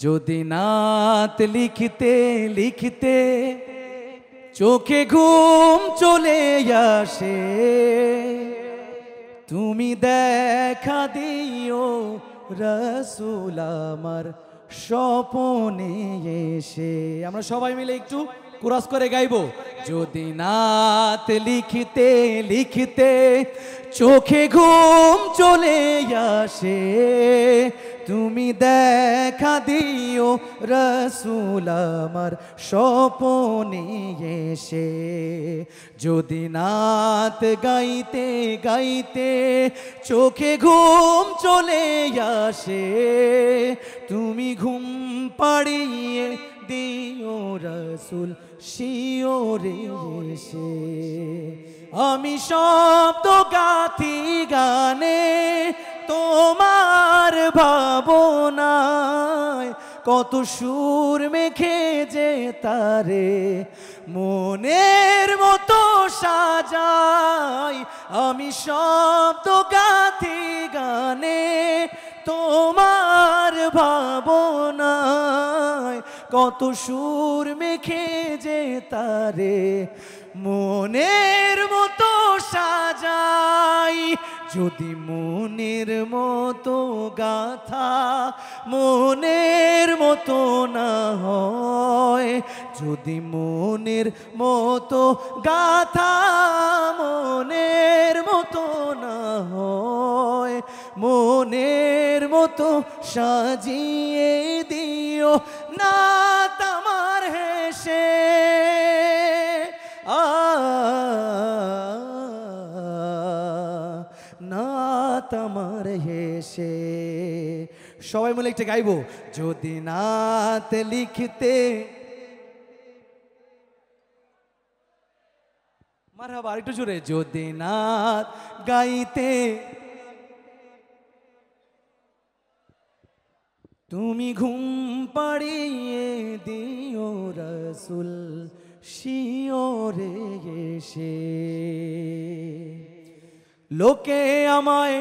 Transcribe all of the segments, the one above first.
যদি নাত লিখতে লিখতে চোখে ঘুম চলে আসে, তুমি দেখা দিও রাসূল আমার স্বপনে এসে। আমরা সবাই মিলে একটু কোরাস করে গাইবো। যদি নাত লিখতে লিখতে চোখে ঘুম চলে আসে, তুমি দেখা দিও রাসূল আমার স্বপনে এসে। যদি নাত গাইতে গাইতে চোখে ঘুম চলে আসে, তুমি ঘুম পাড়িয়ে দিও রাসূল শিওরে এসে। আমি শব্দ গাথি গানে তোমার ভাবনায়, কত সুর মেখে যে তারে মনের মতো সাজাই। আমি শব্দ গাথি গানে তোমার ভাবনায়, কত সুর মেখে যে তারে মনের মতো সাজাই। যদি মনের মতো গাথা মনের মতো না হয়, যদি মনের মতো গাথা মনের মতো না হয়, মনের মতো সাজিয়ে দিও নাত আমার হেসে। নাত আমার হেসে। সবাই মিলে একটা গাইবো। যদি নাত লিখতে, মারহাবা আরেকটু জোরে। যদি নাত গাইতে তুমি ঘুম পাড়িয়ে দিও রাসূল শিওরে এসে। লোকে আমায়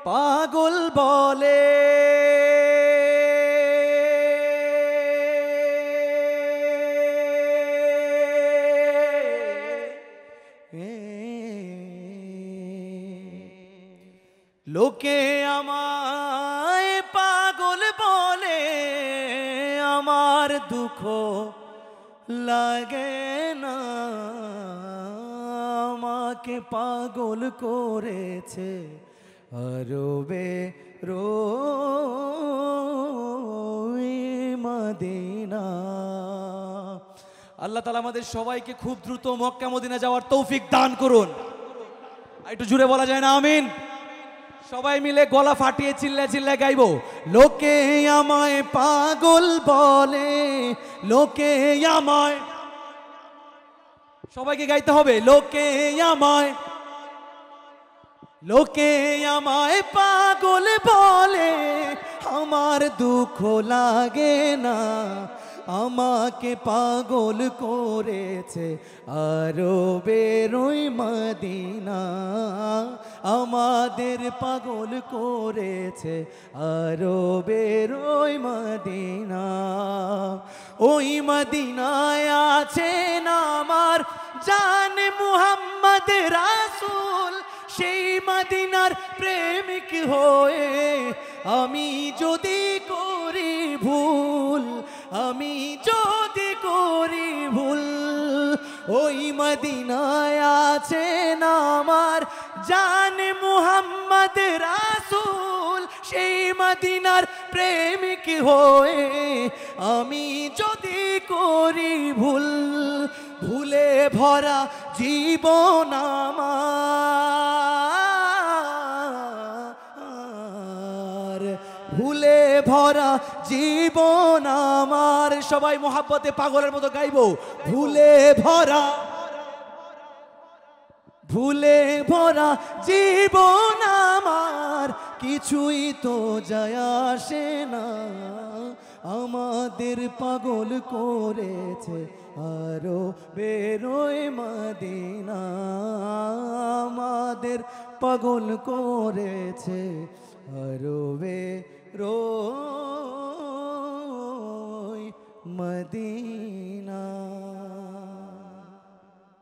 পাগল বলে, লোকে আমায় পাগল বলে, আমার দুঃখ লাগে না। আমাকে পাগল করেছে আরবে মদিনা। আল্লাহ তাআলা আমাদের সবাইকে খুব দ্রুত মক্কা মদিনা যাওয়ার তৌফিক দান করুন। একটু জুড়ে বলা যায় না আমিন? সবাই মিলে গলা ফাটিয়ে চিল্লা চিল্লা গাইবো। লোকে আমায় পাগল বলে, লোকে আমায়, সবাইকে গাইতে হবে। লোকে আমায়, লোকে আমায় পাগল বলে, আমার দুঃখ লাগে না। আমাকে পাগল করেছে আরবের ওই মদিনা। আমাদের পাগল করেছে আরবের ওই মদিনা। ওই মদিনায় আছেন আমার জান মুহাম্মদ রাসূল। সেই মদিনার প্রেমিক হয়ে আমি যদি করি ভুল, আমি যদি করি ভুল, ওই মদিনায় আছেন আমার জান মুহাম্মদ রাসূল। সেই মদিনার প্রেমিক হয়ে আমি যদি করি ভুল, ভুলে ভরা জীবন আমার, ভুলে ভরা জীবন আমার। সবাই মোহাব্বতে পাগলের মতো গাইবো। ভুলে ভরা, ভুলে ভরা জীবন আমার, কিছুই তো যায় আসে না। আমাদের পাগল করেছে আরো বেরোয় মদিনা। আমাদের পাগল করেছে আরো বেরোয় মদিনা।